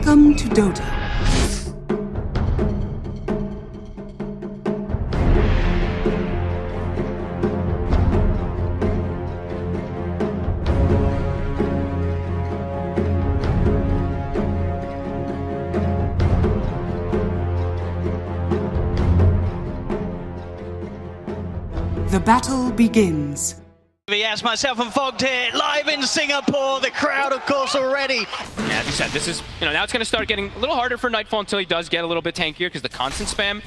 Welcome to Dota. The battle begins. Yes, myself and Fogged here, live in Singapore. The crowd, of course, already. Yeah, as you said, this is, now it's going to start getting a little harder for Nightfall until he does get a little bit tankier because the constant spam.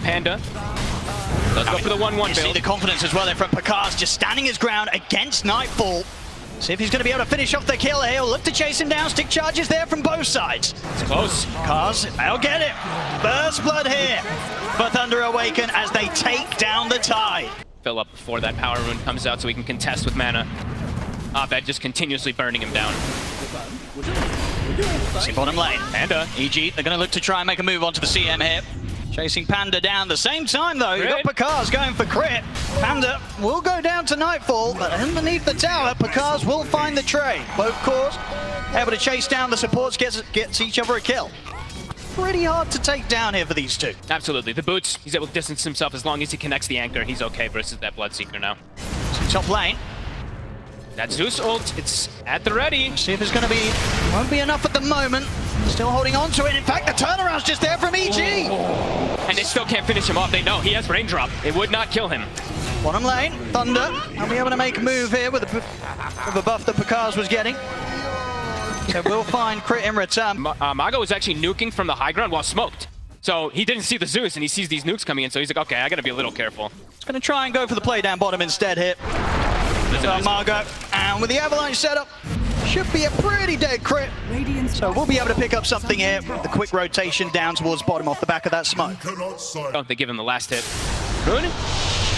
Panda does go for the 1-1 build. You see the confidence as well there from Pakaz, just standing his ground against Nightfall. See if he's going to be able to finish off the kill here. He'll look to chase him down. Stick charges there from both sides. It's close. Pakaz, they'll get it. First blood here for Thunder Awaken as they take down the Tide. Fill up before that power rune comes out so he can contest with mana. Abed just continuously burning him down. See bottom lane. Panda. EG, they're going to look to try and make a move onto the CM here. Chasing Panda down. The same time though, you've got Pakaz going for crit. Panda will go down to Nightfall, but underneath the tower, Pakaz will find the trade. Both cores able to chase down the supports, gets each other a kill. Pretty hard to take down here for these two. Absolutely. The boots, he's able to distance himself as long as he connects the anchor. He's okay versus that Bloodseeker now. Top lane. That Zeus ult, it's at the ready. See if it's going to be, won't be enough at the moment. Still holding on to it. In fact, the turnaround's just there from EG. And they still can't finish him off. They know he has raindrop. It would not kill him. Bottom lane, Thunder. I'll be able to make a move here with the buff that Pakaz was getting. So we'll find crit in return. Mago was actually nuking from the high ground while smoked. So he didn't see the Zeus and he sees these nukes coming in. So he's like, okay, I gotta be a little careful. He's gonna try and go for the play down bottom instead here. Margo, and with the avalanche setup, should be a pretty dead crit. So we'll be able to pick up something here. The quick rotation down towards bottom off the back of that smoke. Oh, they give him the last hit. Good.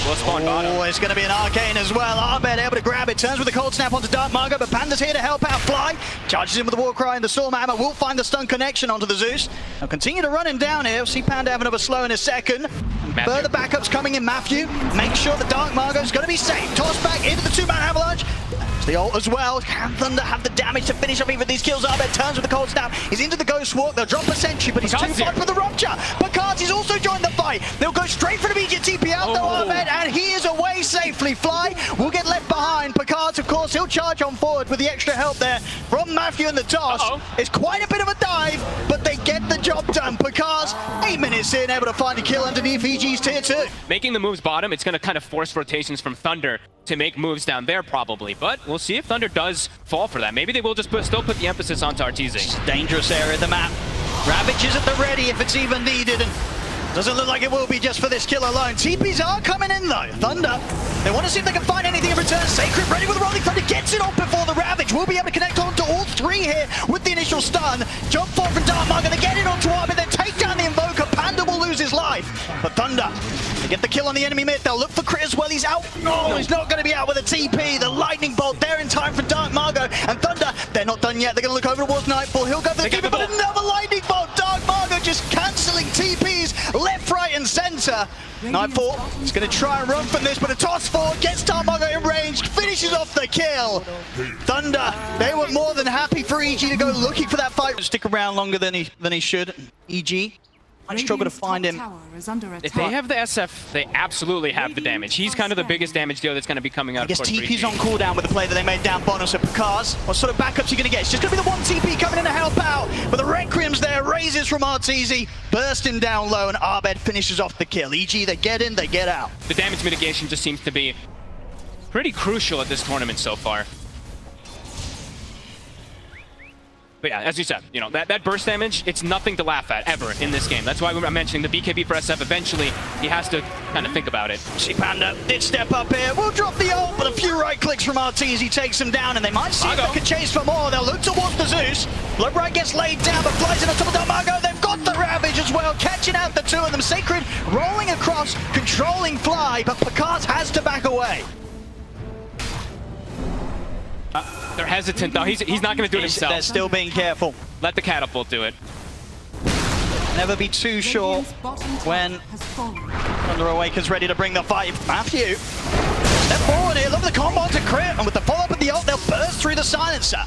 We'll spawn bottom. Oh, it's going to be an arcane as well. Abed able to grab it, turns with a cold snap onto Dark Margo, but Panda's here to help out. Fly charges in with the war cry and the storm hammer. Will find the stun connection onto the Zeus. They'll continue to run him down here. We'll see Panda have another slow in a second. Further backups coming in. Matthew, make sure the Dark Margo's going to be safe. Toss back into the two-man avalanche. The ult as well. Can Thunder have the damage to finish off even these kills? Abed turns with the cold snap. He's into the ghost walk. They'll drop a sentry, but he's too far for the rupture. Pakaz, he's also joined the fight. They'll go straight for the immediate TP out though, Abed, and he is away safely. Fly will get left behind. Pakaz, of course, he'll charge on forward with the extra help there from Matthew and the toss. It's quite a bit of a dive, but they get the job done. Pakaz, 8 minutes in, able to find a kill underneath EG's tier 2. Making the moves bottom, it's going to kind of force rotations from Thunder to make moves down there probably, but we'll see if Thunder does fall for that. Maybe they will just still put the emphasis onto RTZ. Dangerous area of the map. Ravage is at the ready if it's even needed, and doesn't look like it will be just for this kill alone. TPs are coming in though. Thunder, they want to see if they can find anything in return. Sacred ready with the Rolling Thunder, gets it off before the Ravage. Will be able to connect on to all three here with the initial stun. Jump forward from Dark Margo, they get it onto Arbit, then take down the Invoker. Panda will lose his life, but Thunder, they get the kill on the enemy mid. They'll look for crit as well. He's out. No, he's not going to be out with a TP. The lightning bolt there in time for Dark Margo. And Thunder, they're not done yet. They're going to look over towards Nightfall. He'll go for the TP, but another lightning bolt. Dark Margo just cancelling TPs left, right, and center. Nightfall is going to try and run from this, but a toss forward gets Dark Margo in range, finishes off the kill. Thunder, they were more than happy for EG to go looking for that fight. Stick around longer than he should. EG. I struggle to find him. If they have the SF, they absolutely have the damage. He's kind of the biggest damage deal that's going to be coming out. I guess TP's on cooldown with the play that they made down bottom. So Pakaz, what sort of backups are you going to get? It's just going to be the one TP coming in to help out. But the Requiem's there, raises from RTZ, bursting down low, and Abed finishes off the kill. EG, they get in, they get out. The damage mitigation just seems to be pretty crucial at this tournament so far. But yeah, as you said, that burst damage, it's nothing to laugh at, ever, in this game. That's why I'm mentioning the BKB for SF. Eventually, he has to kind of think about it. See, Panda did step up here. We'll drop the ult, but a few right clicks from RTZ, he takes him down, and they might see if they can chase for more. They'll look towards the Zeus. Bloodbright gets laid down, but flies in on top of Margo. They've got the Ravage as well, catching out the two of them. Sacred rolling across, controlling Fly, but Pakaz has to back away. They're hesitant though. He's not going to do it himself. They're still being careful. Let the catapult do it. Never be too sure when Thunder Awaken's ready to bring the fight. Matthew, step forward here. Love the combo to crit, and with the follow-up of the ult, they'll burst through the silencer.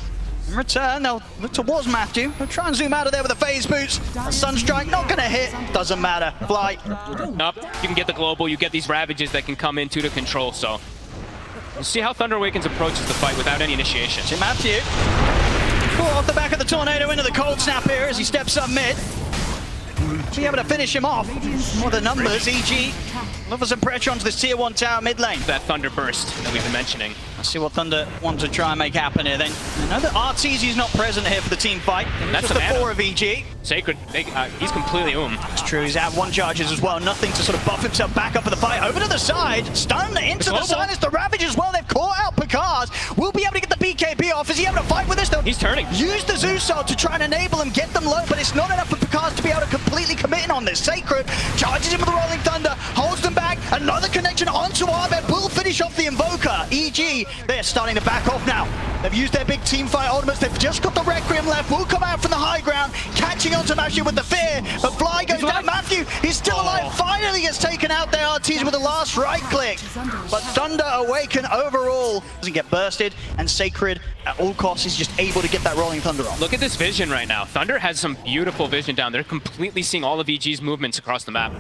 In return, they'll look towards Matthew. They'll try and zoom out of there with a phase boost. A Sunstrike, not gonna hit. Doesn't matter. Fly. Nope. You can get the global, you get these Ravages that can come into the control, so we'll see how Thunder Awakens approaches the fight without any initiation. See Matthew. Caught off the back of the tornado into the cold snap here as he steps up mid. Be able to finish him off. More the numbers, EG. Look for some pressure onto this tier 1 tower mid lane. That Thunder burst that we've been mentioning. Let's see what Thunder want to try and make happen here then. I know that RTZ's not present here for the team fight. That's just the 4 of EG. Sacred, he's completely It's true, he's at 1 charges as well. Nothing to sort of buff himself back up for the fight. Over to the side. Stun into the silence. The Ravage as well. They've caught out Picard. Will be able to get the BKB off. Is he able to fight with this? They'll He's turning. Use the Zeus ult to try and enable him, get them low, but it's not enough for Picard to be able to completely commit in on this. Sacred charges him with the Rolling Thunder, holds them back. Another connection onto Arbed will finish off the Invoker. EG, they're starting to back off now. They've used their big team fight ultimates. They've just got the Requiem left. Will come out from the high ground, catching onto Matthew with the fear. But Fly goes down. Matthew, he's still alive. Finally gets taken out there. RTZ with the last right click. But Thunder Awaken overall doesn't get bursted, and Sacred at all costs is just able to get that Rolling Thunder off. Look at this vision right now. Thunder has some beautiful vision down. They're completely seeing all of EG's movements across the map.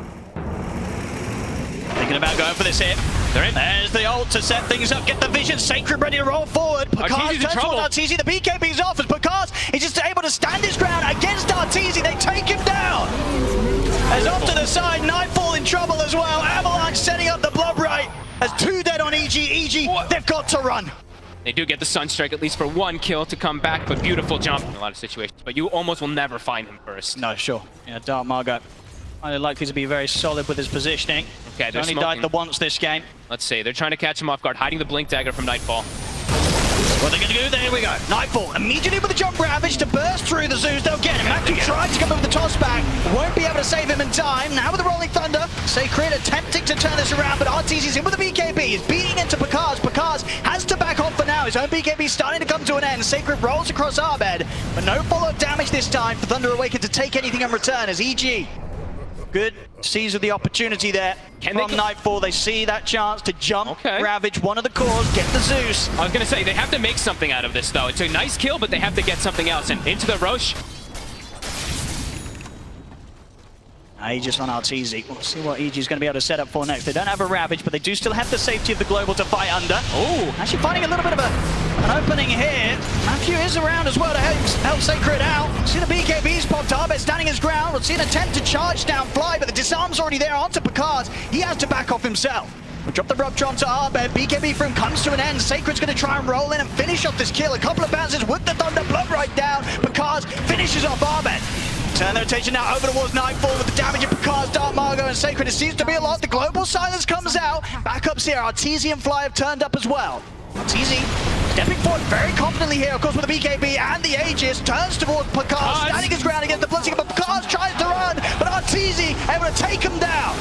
Thinking about going for this hit. They're in. There's the ult to set things up, get the vision. Sacred ready to roll forward. Picard's in trouble. RTZ, the BKB's off as Picard is just able to stand his ground against RTZ. They take him down. As off to the side, Nightfall in trouble as well. Avalanche setting up the blob right. As 2 dead on EG. EG, they've got to run. They do get the Sunstrike at least for 1 kill to come back, but beautiful jump in a lot of situations. But you almost will never find him first. No, sure. Yeah, Dark Margot highly likely to be very solid with his positioning. Okay, they're only smoking. died the once this game. Let's see, they're trying to catch him off guard, hiding the Blink Dagger from Nightfall. What are they going to do? There we go. Nightfall immediately with the jump Ravage to burst through the Zeus. They'll get him. Matthew tried to come in with the toss back. Won't be able to save him in time. Now with the Rolling Thunder, Sacred attempting to turn this around, but RTZ's in with the BKB. He's beating into Picard. Picard has to back off for now. His own BKB starting to come to an end. Sacred rolls across Arbed, but no follow-up damage this time for Thunder Awaken to take anything in return as EG. Good seize of the opportunity there. From Nightfall, they see that chance to jump, Ravage one of the cores, get the Zeus. I was going to say, they have to make something out of this, though. It's a nice kill, but they have to get something else. And into the Roche. Aegis on RTZ. We'll see what EG is going to be able to set up for next. They don't have a Ravage, but they do still have the safety of the Global to fight under. Oh, actually finding a little bit of an opening here. Matthew is around as well to help Sacred out. See the BKB's popped up. It's standing his ground. We'll see an attempt to charge down Fly, but the disarm's already there onto Picard. He has to back off himself. We'll drop the rupture onto Arbed. BKB from him comes to an end. Sacred's going to try and roll in and finish off this kill. A couple of bounces with the Thunder, blood right down. Picard finishes off Arbed. Turn their attention now over towards Nightfall with the damage of Picard's Dark Margot and Sacred. It seems to be a lot. The global silence comes out. Backups here. RTZ and Fly have turned up as well. RTZ stepping forward very confidently here, of course, with the BKB and the Aegis. Turns towards Picard, standing his ground against the Blitzing, but Picard tries to run, but RTZ able to take him down.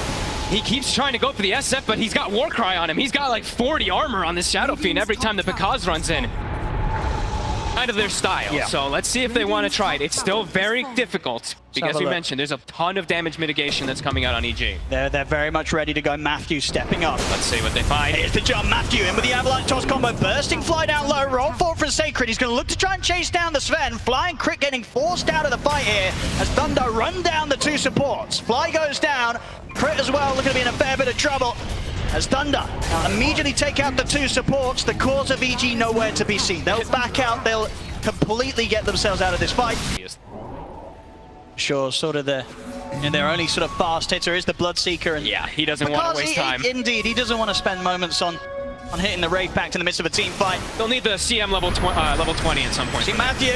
He keeps trying to go for the SF, but he's got Warcry on him. He's got like 40 armor on this Shadow Fiend every time the Picard runs in. Kind of their style, so let's see if they want to try it. It's still very difficult, because you mentioned there's a ton of damage mitigation that's coming out on EG. They're very much ready to go. Matthew stepping up. Let's see what they find. Here's the jump. Matthew in with the Avalanche toss combo, bursting Fly down low, roll forward for Sacred. He's going to look to try and chase down the Sven. Fly and Crit getting forced out of the fight here as Thunder run down the 2 supports. Fly goes down, Crit as well looking to be in a fair bit of trouble. As Thunder immediately take out the 2 supports, the cores of EG nowhere to be seen. They'll back out, they'll completely get themselves out of this fight. Sure, sort of their only sort of fast hitter is the Bloodseeker. And yeah, he doesn't want to waste time. Indeed, he doesn't want to spend moments on hitting the Wraith Pact in the midst of a team fight. They'll need the CM level 20 at some point. See Matthew.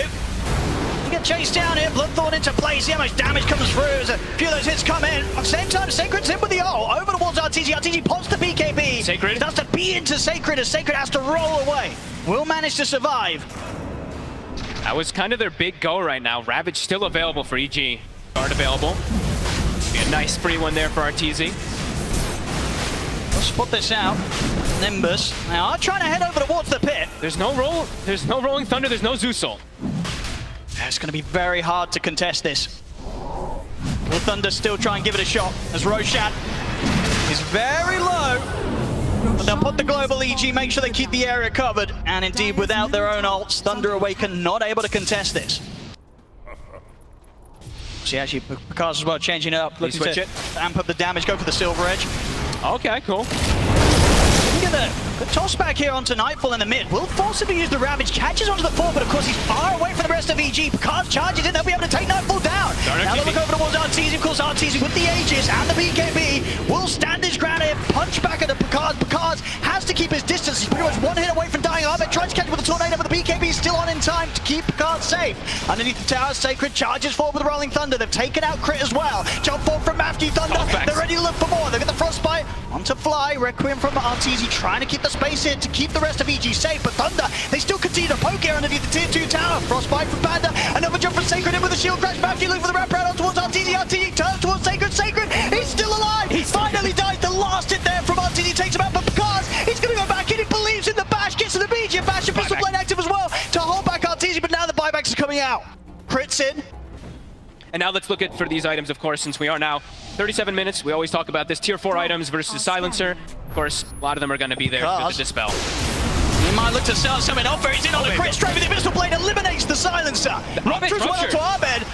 You get chased down here, Bloodthorn into place. See how much damage comes through as a few of those hits come in. At the same time, Sacred's in with the ult. Over towards RTZ. RTZ pops the BKB. Sacred. He does to beat into Sacred as Sacred has to roll away. Will manage to survive. That was kind of their big go right now. Ravage still available for EG. Guard available. Be a nice free one there for RTZ. We'll spot this out. Nimbus. Now I'm trying to head over towards the pit. There's no Rolling Thunder, there's no Zeusol. It's going to be very hard to contest this. Will Thunder still try and give it a shot as Roshan is very low. But they'll put the global EG, make sure they keep the area covered. And indeed, without their own ults, Thunder Awaken not able to contest this. See, actually, Picard's as well changing it up, looking to amp up the damage, go for the Silver Edge. Okay, cool. Look at the toss back here onto Nightfall in the mid. Will force him to use the Ravage, catches onto the fort, but of course he's far away from the rest of EG. Picard charges in, they'll be able to take Nightfall down. Now they look over towards Arteezy, of course Arteezy with the Aegis and the BKB will stand his ground here, punch back at the Picard. Picard has to keep his distance, he's pretty much one hit away from dying. Ahmed tries to catch him with the Tornado, but the BKB is still on in time to keep Picard safe. Underneath the tower, Sacred charges forward with the Rolling Thunder. They've taken out Crit as well. Jump forward from Matthew Thunder, they're ready to look for more. They've got the Frostbite onto Fly, Requiem from Arteezy trying to keep the space here to keep the rest of EG safe, but Thunder, they still continue to poke here underneath the tier 2 tower. Frostbite from Panda, another jump from Sacred in with a shield crash. Matthew looking for the wraparound on towards Arteezy. Arteezy turns towards Sacred. Sacred, he's still alive. He finally died. The last hit there from Arteezy takes him out, but Picard, he's going to go back in. He believes in the bash, gets to the BG, bash and pistol blade active as well to hold back Arteezy, but now the buybacks are coming out. Crits in. And now let's look at for these items, of course, since we are now 37 minutes. We always talk about this tier 4 items versus Silencer. Of course, a lot of them are going to be there with the Dispel. He might look to start something off. He's in on the crit, straight with the Pistol Blade, eliminates the Silencer. Rupture as well to Ahmed.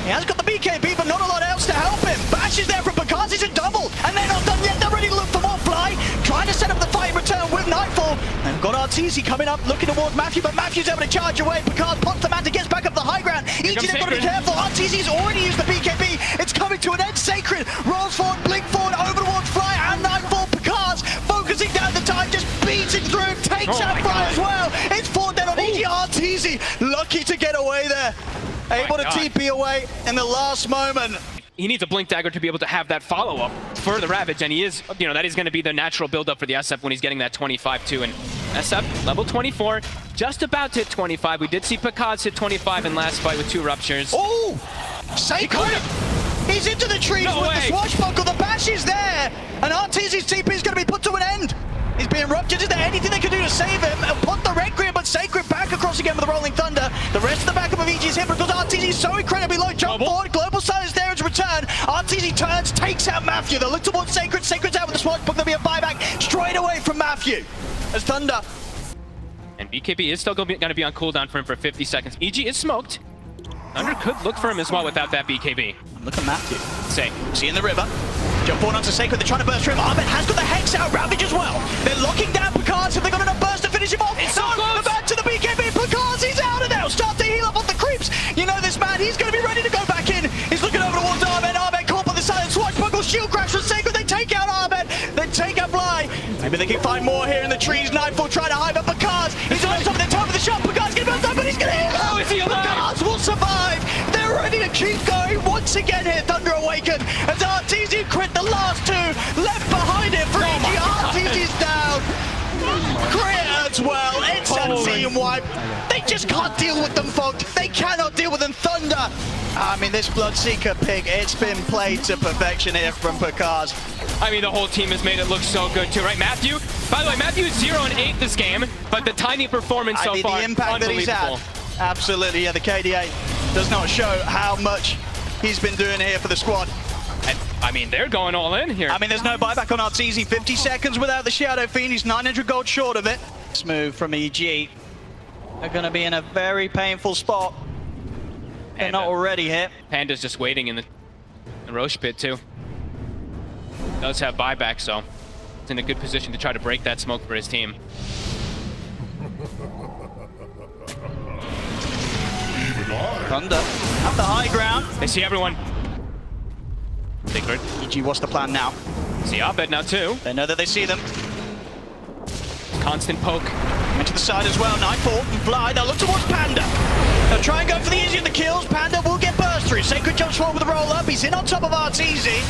He has got the BKB, but not a lot else to help him. Bash is there from Picard, he's a double. And they're not done yet, they're ready to look for more Fly. Trying to set up the fight in return with Nightfall. And got Arteezy coming up, looking towards Matthew, but Matthew's able to charge away. Picard pops the man to get back up the high ground. EG, they've got to be careful. Arteezy's already used the BKB. It's coming to an end. Sacred rolls forward, blink forward, over towards Fly and Nightfall. Picard's focusing down the time, just beating through, takes out Fly as well. It's 4 dead on EG. Arteezy lucky to get away there. Able to TP away in the last moment. He needs a Blink Dagger to be able to have that follow-up for the Ravage, and he is, you know, that is going to be the natural build-up for the SF when he's getting that 25 too. And SF, level 24, just about to hit 25. We did see Picard hit 25 in last fight with 2 ruptures. Oh! Sacred! He's into the trees with the swashbuckle. The bash is there, and Arteezy's TP is going to be put to an end. He's being ruptured. Is there anything they can do to save him? And put the Requiem, but Sacred back across again with the Rolling Thunder. The rest of the backup of EG is hit because Arteezy's so incredibly low. Jump forward, Global Silence there to return. Arteezy turns, takes out Matthew. They look towards Sacred. Sacred's out with the swashbuckle. There'll be a buyback straight away from Matthew as Thunder. And BKB is still going to be on cooldown for him for 50 seconds. EG is smoked. Thunder could look for him as well without that BKB. Look at Matthew. Say, see in the river. Jump forward onto Sacred, they're trying to burst through him. Ahmed has got the Hex out, Ravage as well. They're locking down Picard, so they've got enough burst to finish him off. It's so close. Back to the BKB, Picard, he's out of there. Start to heal up on the creeps. You know this man, he's going to be ready to go back in. He's looking over towards Ahmed. Ahmed caught by the silent swashbuckle, shield crash from Sacred. They take out Ahmed, they take out Fly. Maybe they can find more here in the trees. Nightfall trying to hide, but Picard, he's on top of the top of the shot. Picard's going to burst up, but he's going to hit. Oh, is he alive? Picard will survive. They're ready to keep going once again here. Thunder Awaken as Arteezy crit the last 2 left behind it for EG. Arteezy's down. Crit as well. It's a team wipe. They just can't deal with them, folks. They cannot deal with them. Thunder. I mean, this Bloodseeker pick, it's been played to perfection here from Picard. I mean, the whole team has made it look so good too, right? Matthew, by the way, Matthew is 0-8 this game, but the tiny performance so far, the impact that he's had, absolutely. Yeah, the KDA does not show how much he's been doing here for the squad. And, I mean, they're going all in here. I mean, there's no buyback on Arteezy. 50 seconds without the Shadow Fiend. He's 900 gold short of it. This move from EG. They're going to be in a very painful spot. They're not already hit. Panda's just waiting in the Roche pit, too. Does have buyback, so it's in a good position to try to break that smoke for his team. Thunder at the high ground. They see everyone. Sacred. EG, what's the plan now? See Abed now, too. They know that they see them. Constant poke. Into the side as well. Nightfall and Fly. They'll look towards Panda. They'll try and go for the easy of the kills. Panda will get burst through. Sacred jumps forward with a roll up. He's in on top of Arteezy.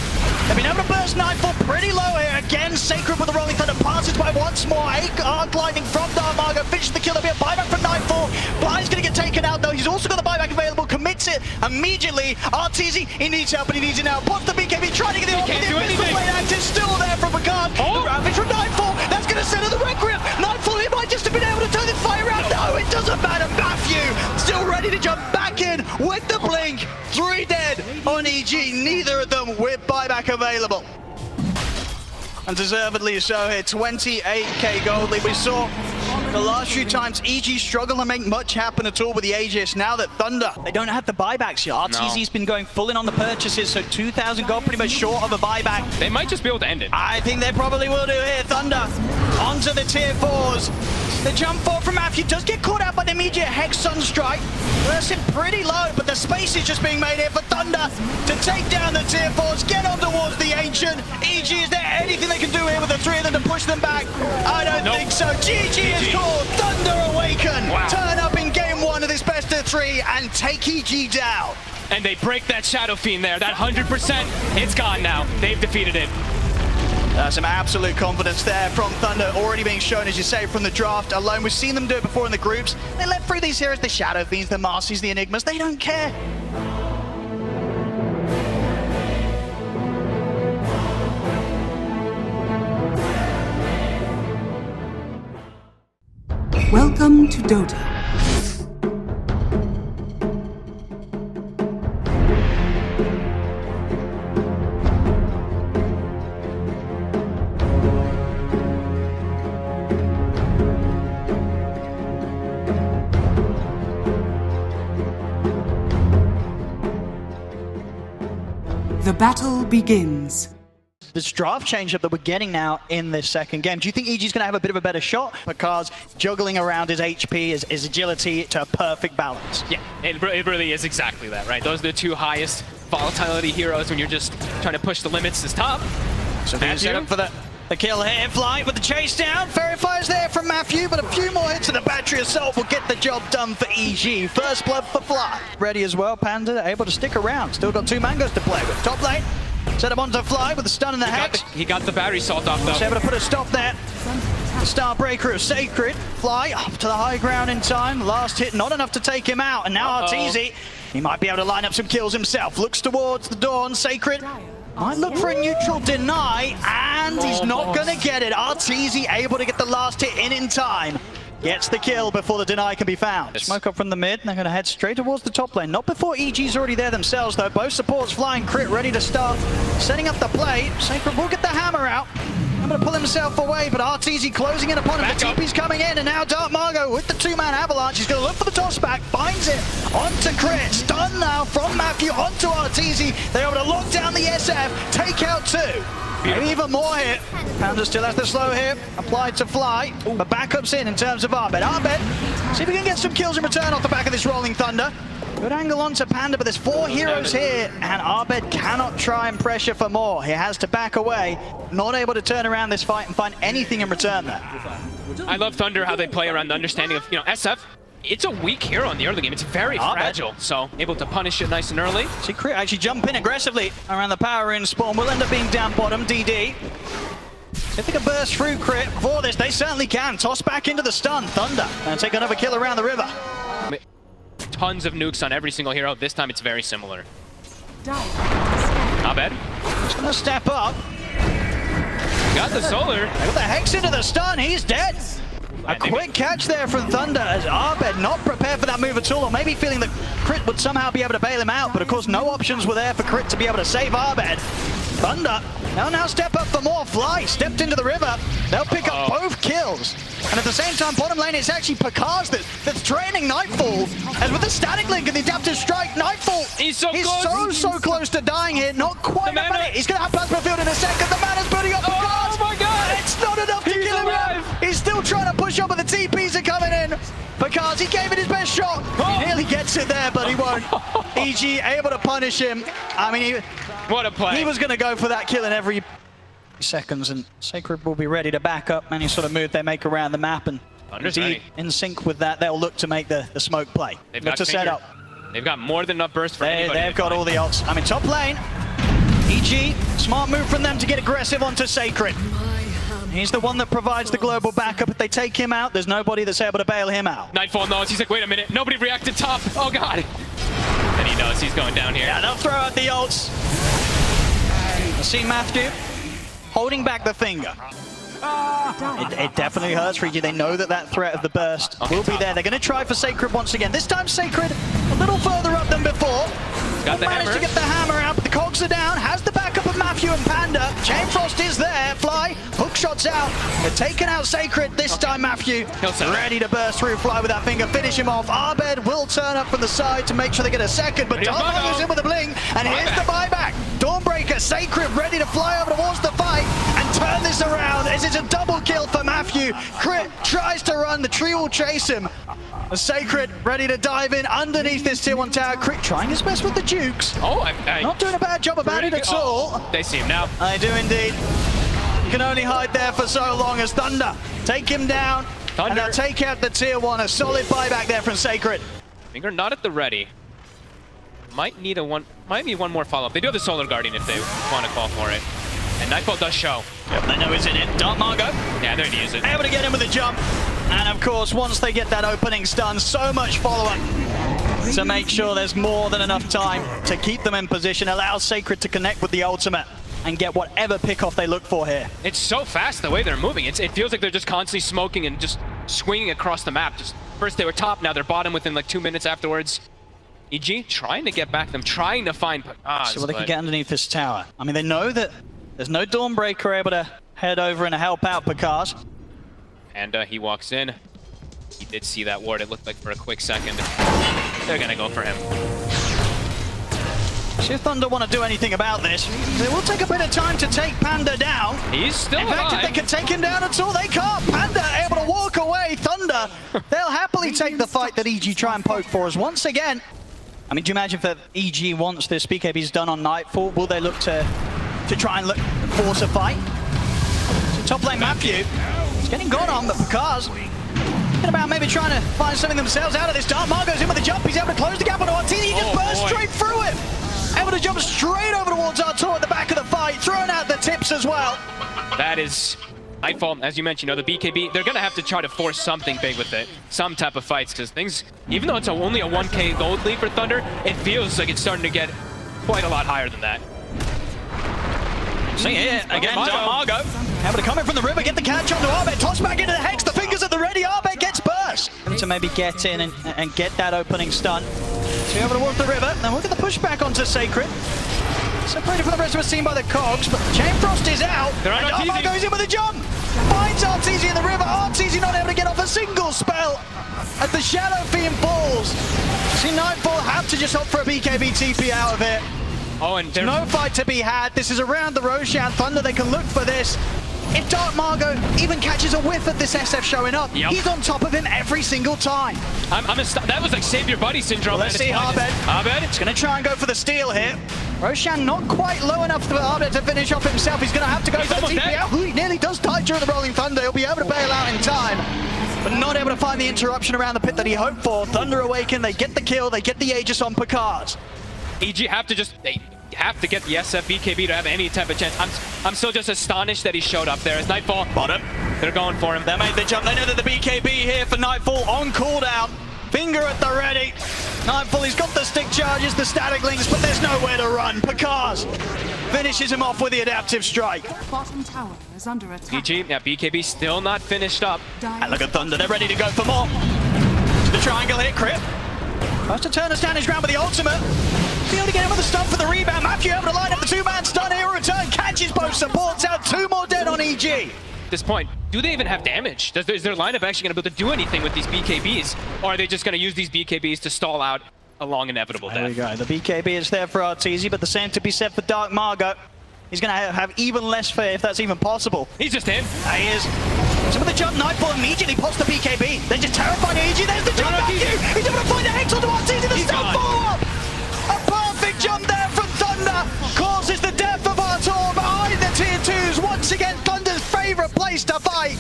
They've been able to burst Nightfall pretty low here. Again, Sacred with a rolling thunder passes by once more. Arc lightning from Darmago. Finishes the kill. There'll be a buyback from Nightfall. Fly's going to get taken out though. He's also got the buyback available. Commits it immediately. Arteezy, he needs help, but he needs it now. Puts the BKB, trying to get the off. The pistol blade axe is still there from Picard. The Ravage from Nightfall. That's going to set the Requiem. Nightfall, he might just have been able to turn this fire around. No, it doesn't matter. Matthew still ready to jump back in with the blink. 3 dead on EG. Neither of them with buyback available. And deservedly so here, 28k gold lead. We saw the last few times EG struggle to make much happen at all with the Aegis. Now that Thunder, they don't have the buybacks yet. RTZ's been going full in on the purchases, so 2,000 gold pretty much short of a buyback. They might just be able to end it. I think they probably will do here. Thunder onto the tier 4s. The jump forward from Matthew does get caught out by the immediate Hex Sunstrike. Bursts him pretty low, but the space is just being made here for Thunder to take down the tier 4s, get on towards the Ancient. EG, is there anything they can do here with the three of them to push them back? I don't think so. GG is called. Thunder Awaken. Wow. Turn up in game 1 of this best of 3 and take EG down. And they break that Shadow Fiend there. That 100%, it's gone now. They've defeated it. Some absolute confidence there from Thunder, already being shown, as you say, from the draft alone. We've seen them do it before in the groups. They let through these heroes, the Shadow Fiends, the Marcies, the Enigmas. They don't care. Welcome to Dota. The battle begins. This draft change-up that we're getting now in this second game, do you think EG's going to have a bit of a better shot? Because juggling around his HP, his agility to a perfect balance. Yeah, it really is exactly that, right? Those are the two highest volatility heroes when you're just trying to push the limits is top. So being set up for the kill here. Fly with the chase down. Fairy Fire's there from Matthew, but a few more hits of the Battery Assault will get the job done for EG. First blood for Fly. Ready as well. Panda able to stick around. Still got 2 mangoes to play with. Top lane. Set him onto Fly with the stun and the Hex. He got the battery salt off though. So able to put a stop there. The Starbreaker of Sacred. Fly up to the high ground in time. Last hit not enough to take him out. And now Arteezy, he might be able to line up some kills himself. Looks towards the Dawn. Sacred might look for a neutral deny, and he's not going to get it. Arteezy able to get the last hit in time. Gets the kill before the deny can be found. Smoke up from the mid, and they're going to head straight towards the top lane. Not before EG's already there themselves, though. Both supports flying crit, ready to start. Setting up the play. Sacred will get the hammer out. I'm going to pull himself away, but Arteezy closing in upon him. The TP's coming in, and now Dark Margot with the 2-man avalanche. He's going to look for the toss back, finds it onto Crit. Stun now from Matthew onto Arteezy. They're able to lock down the SF, take out 2. Maybe even more hit. Panda still has the slow hit applied to Fly, but backups in terms of Arbed. Arbed, see if we can get some kills in return off the back of this Rolling Thunder. Good angle onto Panda, but there's 4 heroes here, and Arbed cannot try and pressure for more. He has to back away, not able to turn around this fight and find anything in return there. I love Thunder, how they play around the understanding of, SF. It's a weak hero in the early game. It's very fragile, so able to punish it nice and early. See Crit actually jump in aggressively around the power in spawn. Will end up being down bottom, DD. If they can burst through Crit for this, they certainly can. Toss back into the stun. Thunder, and take another kill around the river. Tons of nukes on every single hero. This time it's very similar. Not bad. He's gonna step up. Got the solar. They got the Hex into the stun. He's dead. A quick catch there from Thunder as Arbed not prepared for that move at all, or maybe feeling that Crit would somehow be able to bail him out, but of course no options were there for Crit to be able to save Arbed. Thunder, now step up for more. Fly stepped into the river. They'll pick up both kills. And at the same time, bottom lane, it's actually Pakaz that's training Nightfall. As with the static link and the adaptive strike, Nightfall, he's so close to dying here. Not quite a minute. He's going to have Plasma Field in a second. The mana's putting up Pakaz. Oh my god! It's not enough to kill him. He's still trying to push up, but the TPs are coming in. Pakaz, he gave it his best shot. He nearly gets it there, but he won't. EG able to punish him. I mean, what a play. He was going to go for that kill in every seconds, and Sacred will be ready to back up any sort of move they make around the map, and indeed, in sync with that, they'll look to make the smoke play. They've look got to set up. They've got more than enough burst for anybody. They've got all the ults. I mean, top lane, EG, smart move from them to get aggressive onto Sacred. He's the one that provides the global backup. If they take him out, there's nobody that's able to bail him out. Nightfall knows. He's like, wait a minute. Nobody reacted top. Oh, God. And he knows he's going down here. Yeah, they'll throw out the ults. I see Matthew holding back the finger. It definitely hurts for EG. They know that threat of the burst will be there. They're going to try for Sacred once again. This time Sacred a little further up than before. Got the hammer. Managed to get the hammer out, but the cogs are down. Has the backup of Matthew and Panda. Chain Frost is there. Fly shots out. They're taking out Sacred this time, Matthew. Ready to burst through, fly with that finger, finish him off. Abed will turn up from the side to make sure they get a second, but Dark goes in with a bling, and here's the buyback. Dawnbreaker, Sacred ready to fly over towards the fight and turn this around. This is a double kill for Matthew. Crit tries to run, the tree will chase him. Sacred ready to dive in underneath this tier 1 tower. Crit trying his best with the Dukes. Not doing a bad job about it at all. They see him now. I do indeed. Can only hide there for so long as Thunder take him down. And they'll take out the tier 1. A solid buyback there from Sacred. Finger not at the ready. Might need one more follow-up. They do have the Solar Guardian if they want to call for it. And Nightfall does show. Yep, they know he's in it. Dark Margo. Yeah, they're gonna use it. Able to get him with a jump. And of course, once they get that opening stun, so much follow-up to make sure there's more than enough time to keep them in position, allow Sacred to connect with the ultimate and get whatever pick-off they look for here. It's so fast the way they're moving. It feels like they're just constantly smoking and just swinging across the map. Just first they were top, now they're bottom within like 2 minutes afterwards. EG trying to get back them, trying to find see what they can get underneath this tower. I mean, they know that there's no Dawnbreaker able to head over and help out Picard. And he walks in. He did see that ward, it looked like for a quick second. They're gonna go for him. See if Thunder want to do anything about this. They will take a bit of time to take Panda down. He's still alive. In fact, if they can take him down at all, they can't. Panda able to walk away. Thunder, they'll happily take the fight that EG try and poke for us once again. I mean, do you imagine if EG once this BKB's done on Nightfall, will they look to try and force a fight? So top lane Matthew, it's getting gone on, but Picard's thinking about maybe trying to find something themselves out of this. Dark Margo's in with the jump, he's able to close the gap on RT, he just burst straight through him. Able to jump straight over towards Artur at the back of the fight, throwing out the tips as well. That is Nightfall, as you mentioned, the BKB, they're going to have to try to force something big with it. Some type of fights, because things, even though it's only a 1k gold lead for Thunder, it feels like it's starting to get quite a lot higher than that. See here, again, Dark Margo. Able to come in from the river, get the catch onto Arbet, toss back into the Hex, the fingers at the ready, Arbet gets burst. To maybe get in and get that opening stun. So able to walk the river, then look at the pushback onto Sacred. Separated from the rest of us seen by the cogs, but Chain Frost is out. And Dark Margo goes in with a jump. Finds Arteezy in the river, Arteezy not able to get off a single spell as the Shadow Fiend falls. See Nightfall have to just opt for a BKB TP out of it. Oh, and there's no fight to be had. This is around the Roshan. Thunder, they can look for this. If Dark Margo even catches a whiff of this SF showing up, he's on top of him every single time. That was like save your buddy syndrome. Well, let's see Abed. He's going to try and go for the steal here. Roshan not quite low enough for Abed to finish off himself. He's going to have to go for the TP out. He nearly does die during the Rolling Thunder. He'll be able to bail out in time, but not able to find the interruption around the pit that he hoped for. Thunder Awaken, they get the kill, they get the Aegis on Picard. EG have to they have to get the SF BKB to have any type of chance. I'm still just astonished that he showed up there. As Nightfall, bottom, they're going for him. They made the jump. They know that the BKB here for Nightfall on cooldown. Finger at the ready. Nightfall, he's got the stick charges, the static links, but there's nowhere to run. Picard finishes him off with the adaptive strike. Bottom tower is under attack. EG, yeah, BKB still not finished up. And look at Thunder, they're ready to go for more. To the triangle here, Crip. Tries to turn the standings round with the ultimate. Be able to get him with the stun for the rebound. Matthew able to line up the two-man stun here. Return catches both supports out. 2 more dead on EG. At this point, do they even have damage? Is their lineup actually going to be able to do anything with these BKBs? Or are they just going to use these BKBs to stall out a long inevitable death? There we go. The BKB is there for Arteezy, but the same to be said for Dark Margo. He's going to have even less fear if that's even possible. He's just in. He is. So with the jump, Nightfall immediately pops the BKB. They're just terrifying EG. There's the jump back. He's able to find a Hex onto Arteezy. The stun follow-up. A perfect jump there from Thunder causes the death of Artur behind the tier 2s. Once again, Thunder's favourite place to fight.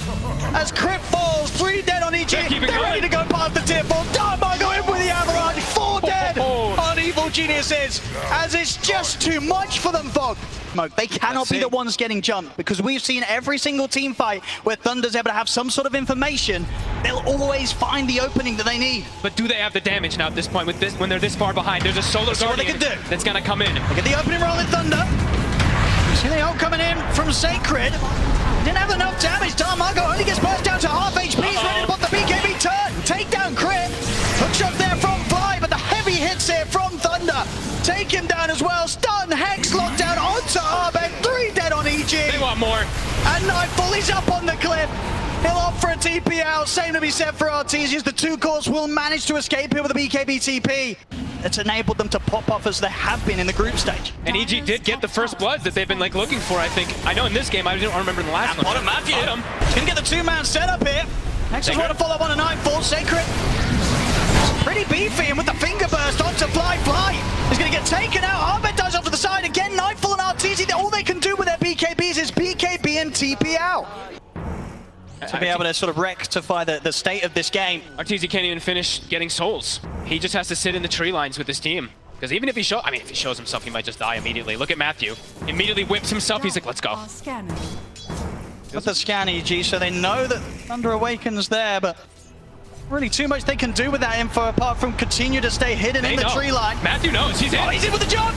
As Crip falls, 3 dead on EG. They're ready to go past the tier 4. Dark Margo in with the avalanche. 4 dead on Evil Geniuses. As it's just too much for them, Fog. They cannot be the ones getting jumped, because we've seen every single team fight where Thunder's able to have some sort of information. They'll always find the opening that they need. But do they have the damage now at this point with this when they're this far behind? There's a Solar Guardian that's gonna come in. Look at the opening roll in Thunder. You see the ult coming in from Sacred. Didn't have enough damage. Dark Margo only gets burst down to half HP. He's ready to put the BKB turn. Take down Crit. Hookshot there from Fly, but the heavy hits here from Thunder. Take him down as well. Stun, Hex, lockdown onto Arbet. 3 3 dead on EG. They want more. And Nightfall is up on the cliff. He'll opt for a TP out. Same to be said for Artesians. The 2 cores will manage to escape here with a BKB TP. It's enabled them to pop off as they have been in the group stage. And EG did get the first bloods that they've been like looking for, I think. I know in this game, I don't remember the last one. Bottom Matthew. Hit him. He's going to get the 2-man setup here. Next is want to follow up on a Nightfall. Sacred. It's pretty beefy, and with the finger burst onto Fly. He's going to get taken out. Arbet dies off to the side. Again, Nightfall and Artesi, all they can do with their BKBs is BKB and TP out. To be able to sort of rectify the state of this game. Artesi can't even finish getting souls. He just has to sit in the tree lines with his team. Because even if he if he shows himself, he might just die immediately. Look at Matthew. Immediately whips himself. He's like, let's go. With the scan EG, so they know that Thunder Awaken's there, but really too much they can do with that info apart from continue to stay hidden in the tree line. Matthew knows. He's in. Oh, he's in with the jump.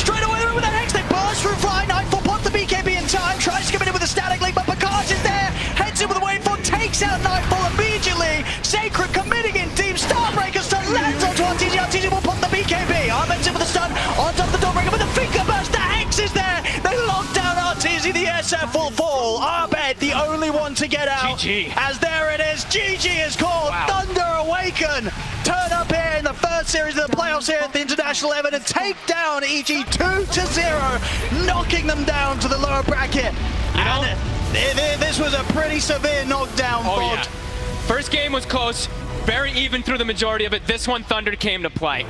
Straight away with that X. They burst through Fly. Nightfall pops the BKB in time. Tries to come in with a static link, but Picard is there. Heads in with a waveform. Takes out Nightfall immediately. Sacred committing in deep. Starbreaker stun lands onto Artesi. Artesi will pop the BKB. Arben's in with the stun. On top of the Doorbreaker with the finger burst. The Hex is there. They lock down Artesi. The SF will fall. Arbed, the only one to get out. GG. As there it is. GG is called. Wow. Thunder Awaken turn up here in the first series of the playoffs here at the International Level and take down EG 2-0, knocking them down to the lower bracket. You know, and this was a pretty severe knockdown. Oh yeah. First game was close, very even through the majority of it. This one, Thunder came to play.